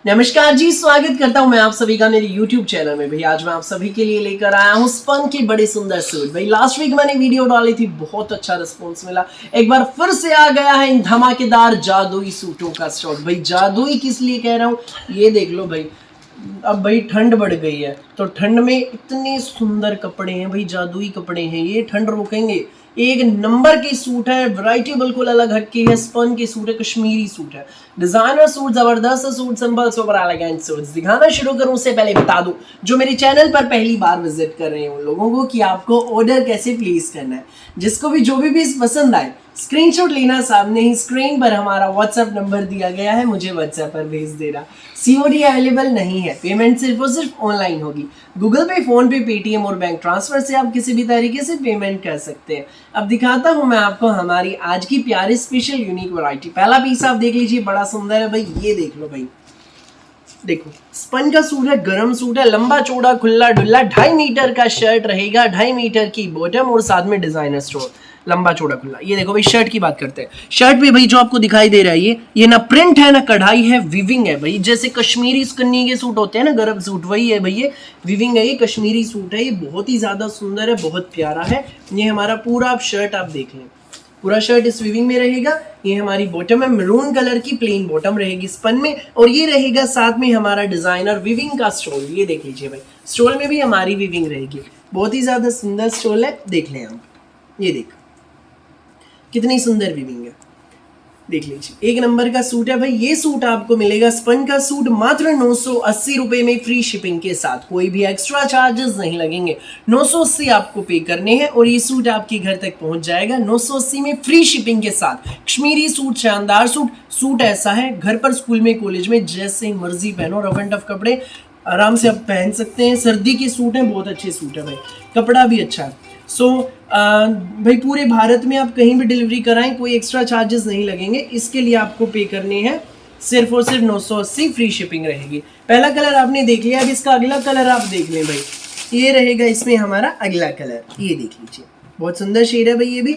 नमस्कार जी, स्वागत करता हूं मैं आप सभी का मेरे YouTube चैनल में। भाई आज मैं आप सभी के लिए लेकर आया हूं स्पन के बड़े सुंदर सूट। भाई लास्ट वीक मैंने वीडियो डाली थी, बहुत अच्छा रिस्पॉन्स मिला। एक बार फिर से आ गया है इन धमाकेदार जादुई सूटों का स्टॉक। भाई जादुई किस लिए कह रहा हूँ, ये देख लो भाई। अब भाई ठंड बढ़ गई है तो ठंड में इतने सुंदर कपड़े हैं भाई, जादुई कपड़े हैं, ये ठंड रोकेंगे। एक नंबर के सूट है, वैरायटी बिल्कुल अलग हटके है, स्पन के सूट है, कश्मीरी सूट है, डिजाइनर सूट, जबरदस्त suit, simple sober elegant suit. दिखाना शुरू करूं उससे पहले बता दूं जो मेरे चैनल पर पहली बार विजिट कर रहे हैं उन लोगों को कि आपको ऑर्डर कैसे प्लेस करना है। जिसको भी जो भी पसंद आए स्क्रीनशॉट लेना, सामने ही स्क्रीन पर हमारा व्हाट्सएप नंबर दिया गया है, मुझे व्हाट्सएप पर भेज देना। सीओडी अवेलेबल नहीं है, पेमेंट सिर्फ और सिर्फ ऑनलाइन होगी। गूगल पे, फोन पे, पेटीएम और बैंक ट्रांसफर से आप किसी भी तरीके से पेमेंट कर सकते हैं। अब दिखाता हूं मैं आपको हमारी आज की प्यारी स्पेशल यूनिक वैरायटी। पहला पीस आप देख लीजिए, बड़ा सुंदर है भाई, ये देख लो भाई। देखो स्पन का सूट है, गरम सूट है, लंबा चौड़ा खुला डुल्ला, 2.5 मीटर का शर्ट रहेगा, 2.5 मीटर की बॉटम और साथ में डिजाइनर स्टोन, लंबा चौड़ा खुला। ये देखो भाई, शर्ट की बात करते हैं। शर्ट पे भाई जो आपको दिखाई दे रहा है, ये ना प्रिंट है ना कढ़ाई है, विविंग है भाई। जैसे कश्मीरी कन्नी के सूट होते हैं ना, गरम सूट, वही है भाई, ये विविंग है, ये कश्मीरी सूट है। ये बहुत ही ज्यादा सुंदर है, बहुत प्यारा है। ये हमारा पूरा आप शर्ट आप देख लें, पूरा शर्ट इस विविंग में रहेगा। ये हमारी बॉटम है, मैरून कलर की प्लेन बॉटम रहेगी स्पन में, और ये रहेगा साथ में हमारा डिजाइनर विविंग का स्टोल। ये देख लीजिए भाई, स्टोल में भी हमारी विविंग रहेगी, बहुत ही ज्यादा सुंदर स्टोल है, देख लें आप। ये देख कितनी सुंदर विविंग है, देख लीजिए, एक नंबर का सूट है भाई। ये सूट आपको मिलेगा स्पन का सूट मात्र 980 रुपए में, फ्री शिपिंग के साथ, कोई भी एक्स्ट्रा चार्जेस नहीं लगेंगे। 980 आपको पे करने हैं और ये सूट आपके घर तक पहुंच जाएगा 980 में, फ्री शिपिंग के साथ। कश्मीरी सूट, शानदार सूट। सूट ऐसा है घर पर, स्कूल में, कॉलेज में, जैसे मर्जी पहनो, रफ एंड टफ कपड़े आराम से आप पहन सकते हैं। सर्दी के सूट हैं, बहुत अच्छे सूट है भाई, कपड़ा भी अच्छा है। भाई पूरे भारत में आप कहीं भी डिलीवरी कराएं, कोई एक्स्ट्रा चार्जेस नहीं लगेंगे। इसके लिए आपको पे करने हैं सिर्फ और सिर्फ 980, फ्री शिपिंग रहेगी। पहला कलर आपने देख लिया, अब इसका अगला कलर आप देख लें भाई। ये रहेगा इसमें हमारा अगला कलर, ये देख लीजिए, बहुत सुंदर शेड है भाई ये भी।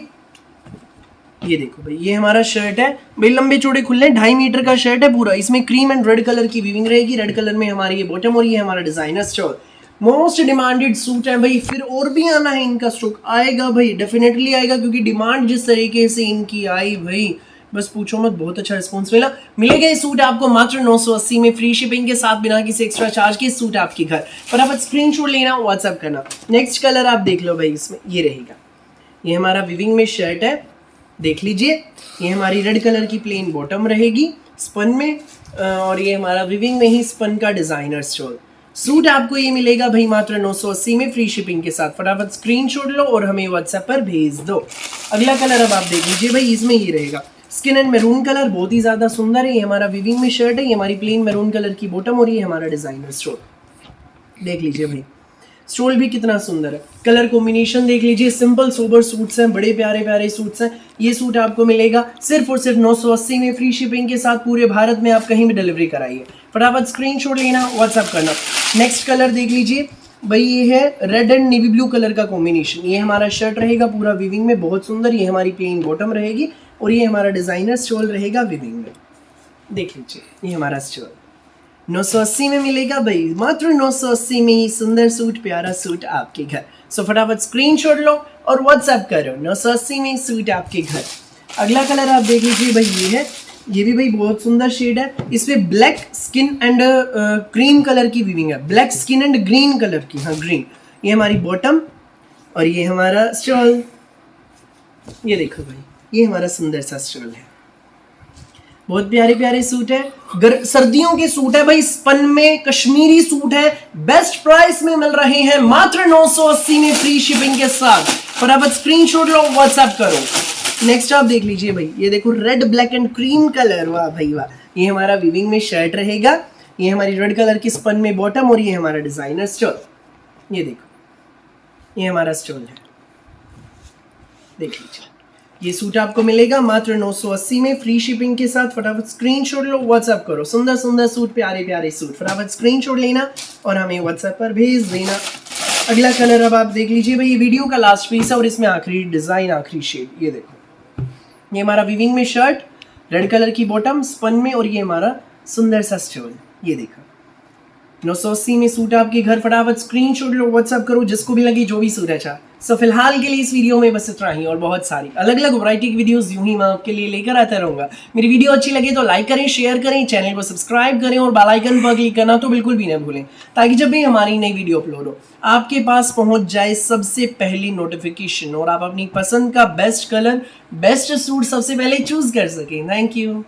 ये देखो भाई, ये हमारा शर्ट है भाई, लंबे चौड़े खुले, 2.5 मीटर का शर्ट है पूरा। इसमें क्रीम एंड रेड कलर की वीविंग रहेगी, रेड कलर में हमारी ये बॉटम, और ये हमारा designer stole. Most demanded suit है भाई, फिर और भी आना है, इनका स्टॉक आएगा भाई, डेफिनेटली आएगा, क्योंकि डिमांड जिस तरीके से इनकी आई भाई, बस पूछो मत, बहुत अच्छा रिस्पॉन्स मिलेगा। ये सूट आपको मात्र 980 में, फ्री शिपिंग के साथ, बिना किसी एक्स्ट्रा चार्ज के। सूट आपके घर फटाफट स्क्रीनशॉट लेना, व्हाट्सएप करना। नेक्स्ट कलर आप देख लो भाई, इसमें ये रहेगा, ये हमारा विविंग में शर्ट है, देख लीजिए। ये हमारी रेड कलर की प्लेन बॉटम रहेगी स्पन में, और ये हमारा विविंग में ही स्पन का डिजाइनर स्टोल। सूट आपको ये मिलेगा भाई मात्र 980 में, फ्री शिपिंग के साथ। फटाफट स्क्रीनशॉट लो और हमें व्हाट्सएप पर भेज दो। अगला कलर अब आप देख लीजिए भाई, इसमें ये रहेगा स्किन एंड मैरून कलर, बहुत ही ज्यादा सुंदर है। ये हमारा विविंग में शर्ट है, ये हमारी प्लेन मैरून कलर की बॉटम, और ये हमारा डिजाइनर स्टोल, देख लीजिए भाई। स्टोल भी कितना सुंदर है, कलर कॉम्बिनेशन देख लीजिए, सिंपल सोबर सूट्स हैं, बड़े प्यारे प्यारे सूट्स हैं। ये सूट आपको मिलेगा सिर्फ और सिर्फ 980 में, फ्री शिपिंग के साथ। पूरे भारत में आप कहीं भी डिलीवरी कराइए, फटाफट स्क्रीनशॉट लेना, व्हाट्सएप करना। नेक्स्ट कलर देख लीजिए भाई, ये है red and navy blue colour का कॉम्बिनेशन। ये हमारा शर्ट रहेगा पूरा विविंग में, बहुत सुंदर। ये हमारी प्लेन बॉटम रहेगी, और ये हमारा डिजाइनर स्टोल रहेगा विविंग में, देख लीजिए। ये हमारा स्टोल 980 में मिलेगा भाई, मात्र 980 में ही सुंदर सूट, प्यारा सूट आपके घर। सो फटाफट स्क्रीनशॉट लो और व्हाट्सएप करो, 980 में सूट आपके घर। अगला कलर आप देख लीजिए भाई, ये भी भाई बहुत सुंदर शेड है। इसमें black skin and cream colour की वीविंग है, black skin and green colour की, हाँ ग्रीन। ये हमारी बॉटम और ये हमारा स्टोल, ये देखो भाई, ये हमारा सुंदर सा स्टोल है। बहुत प्यारे प्यारे सूट है, सर्दियों के सूट है भाई, स्पन में कश्मीरी सूट है, बेस्ट प्राइस में मिल रहे हैं मात्र 980 में, फ्री शिपिंग के साथ। फटाफट स्क्रीनशॉट लो, व्हाट्सएप करो। नेक्स्ट आप देख लीजिए भाई, ये देखो red black and cream colour, वाह भाई वाह। ये हमारा विविंग में शर्ट रहेगा, ये हमारी रेड कलर की स्पन में बॉटम, और ये हमारा डिजाइनर स्टोल। ये देखो, ये हमारा स्टोल है, देख लीजिए। ये सूट आपको मिलेगा मात्र 980 में, फ्री शिपिंग के साथ। फटाफट स्क्रीनशॉट लो, व्हाट्सएप करो। सुंदर सुंदर सूट, प्यारे प्यारे सूट, फटाफट स्क्रीनशॉट लेना और हमें व्हाट्सएप पर भेज देना। अगला कलर अब आप देख लीजिए भाई, ये वीडियो का लास्ट पीस है और इसमें आखिरी डिजाइन, आखिरी शेड। ये देखो, ये हमारा विविंग में शर्ट, रेड कलर की बॉटम स्पन में, और ये हमारा सुंदर सा स्टोल। ये देखा 980 में सूट आपके घर, फटाफट स्क्रीनशॉट लो, व्हाट्सअप करो, जिसको भी लगी जो भी सूट अच्छा। सो फिलहाल के लिए इस वीडियो में बस इतना ही, और बहुत सारी अलग अलग वैरायटी की वीडियोस यूं ही मैं आपके लिए लेकर आता रहूंगा। मेरी वीडियो अच्छी लगे तो लाइक करें, शेयर करें, चैनल को सब्सक्राइब करें और बेल आइकन पर क्लिक करना तो बिल्कुल भी न भूलें, ताकि जब भी हमारी नई वीडियो अपलोड हो आपके पास पहुंच जाए सबसे पहली नोटिफिकेशन, और आप अपनी पसंद का बेस्ट कलर, बेस्ट सूट सबसे पहले चूज कर सकें। Thank you.